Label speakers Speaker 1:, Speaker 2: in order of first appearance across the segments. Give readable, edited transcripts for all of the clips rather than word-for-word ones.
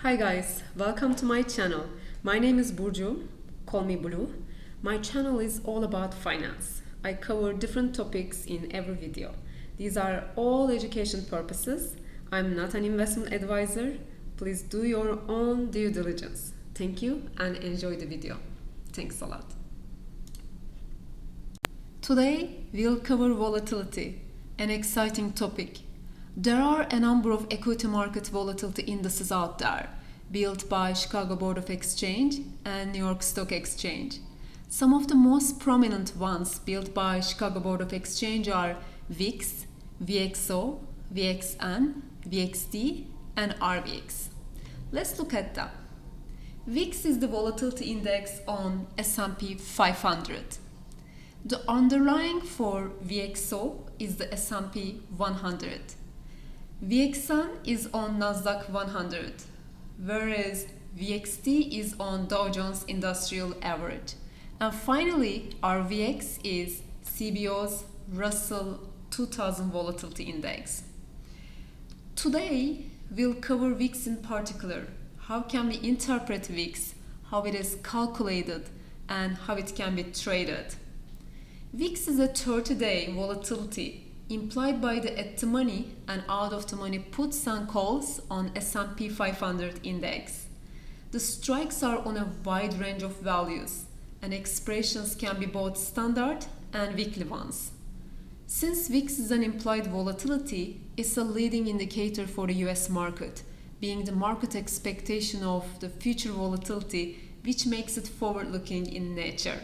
Speaker 1: Hi guys, welcome to my channel. My name is Burcu, call me Blue. My channel is all about finance. I cover different topics in every video. These are all education purposes. I'm not an investment advisor. Please do your own due diligence. Thank you and enjoy the video. Thanks a lot. Today we'll cover volatility, an exciting topic. There are a number of equity market volatility indices out there, built by Chicago Board of Exchange and New York Stock Exchange. Some of the most prominent ones built by Chicago Board of Exchange are VIX, VXO, VXN, VXD, and RVX. Let's look at them. VIX is the volatility index on S&P 500. The underlying for VXO is the S&P 100. VXN is on Nasdaq 100, whereas VXD is on Dow Jones Industrial Average. And finally, RVX is CBO's Russell 2000 Volatility Index. Today, we'll cover VIX in particular. How can we interpret VIX, how it is calculated, and how it can be traded. VIX is a 30-day volatility implied by the at-the-money and out-of-the-money puts and calls on S&P 500 index. The strikes are on a wide range of values, and expressions can be both standard and weekly ones. Since VIX is an implied volatility, it's a leading indicator for the US market, being the market expectation of the future volatility, which makes it forward-looking in nature.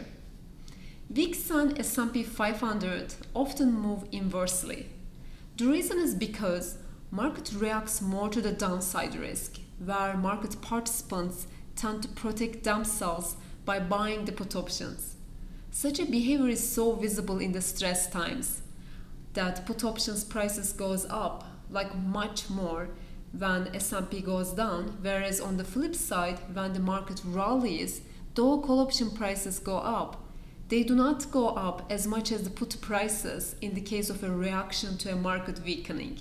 Speaker 1: VIX and S&P 500 often move inversely. The reason is because market reacts more to the downside risk, where market participants tend to protect themselves by buying the put options. Such a behavior is so visible in the stress times that put options prices goes up like much more when S&P goes down, whereas on the flip side, when the market rallies, though call option prices go up, they do not go up as much as the put prices in the case of a reaction to a market weakening.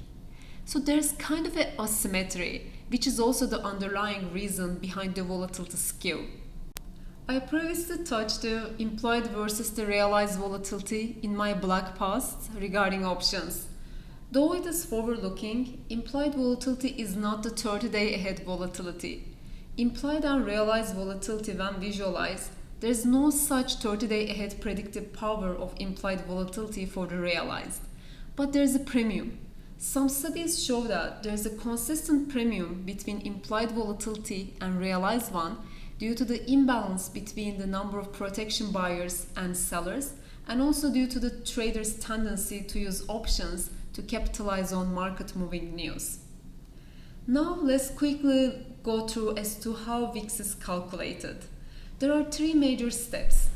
Speaker 1: So there's kind of an asymmetry, which is also the underlying reason behind the volatility skew. I previously touched the implied versus the realized volatility in my blog posts regarding options. Though it is forward-looking, implied volatility is not the 30-day ahead volatility. Implied and realized volatility when visualized, there is no such 30-day ahead predictive power of implied volatility for the realized, but there is a premium. Some studies show that there is a consistent premium between implied volatility and realized one due to the imbalance between the number of protection buyers and sellers, and also due to the traders' tendency to use options to capitalize on market moving news. Now let's quickly go through as to how VIX is calculated. There are three major steps.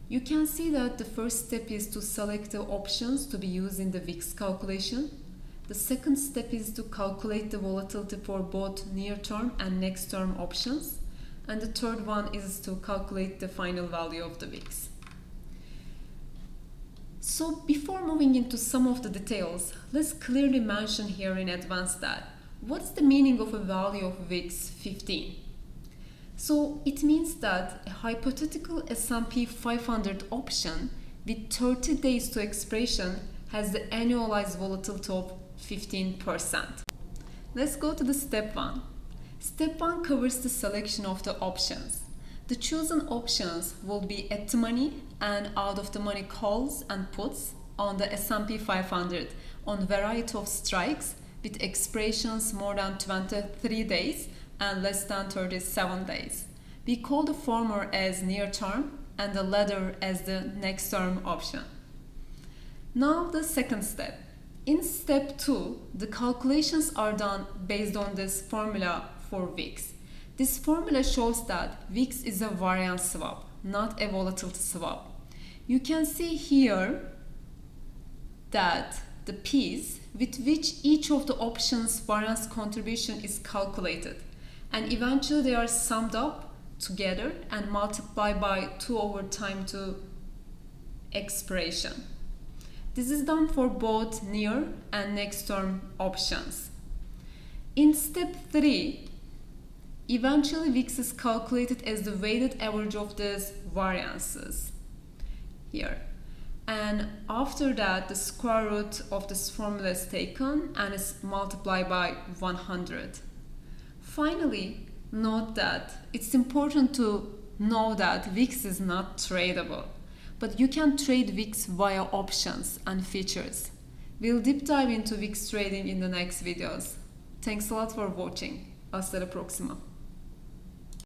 Speaker 1: You can see that the first step is to select the options to be used in the VIX calculation. The second step is to calculate the volatility for both near-term and next-term options. And the third one is to calculate the final value of the VIX. So before moving into some of the details, let's clearly mention here in advance that what's the meaning of a value of VIX 15? So it means that a hypothetical S&P 500 option with 30 days to expiration has the annualized volatility of 15%. Let's go to the step 1. Step 1 covers the selection of the options. The chosen options will be at the money and out of the money calls and puts on the S&P 500 on variety of strikes with expirations more than 23 days and less than 37 days. We call the former as near term and the latter as the next term option. Now the second step. In step 2, the calculations are done based on this formula for VIX. This formula shows that VIX is a variance swap, not a volatility swap. You can see here that the P's with which each of the options variance contribution is calculated, and eventually they are summed up together and multiplied by 2 over time to expiration. This is done for both near and next term options. In step 3, Eventually, VIX is calculated as the weighted average of these variances here. And after that, the square root of this formula is taken and is multiplied by 100. Finally, note that it's important to know that VIX is not tradable, but you can trade VIX via options and futures. We'll deep dive into VIX trading in the next videos. Thanks a lot for watching. Hasta la próxima.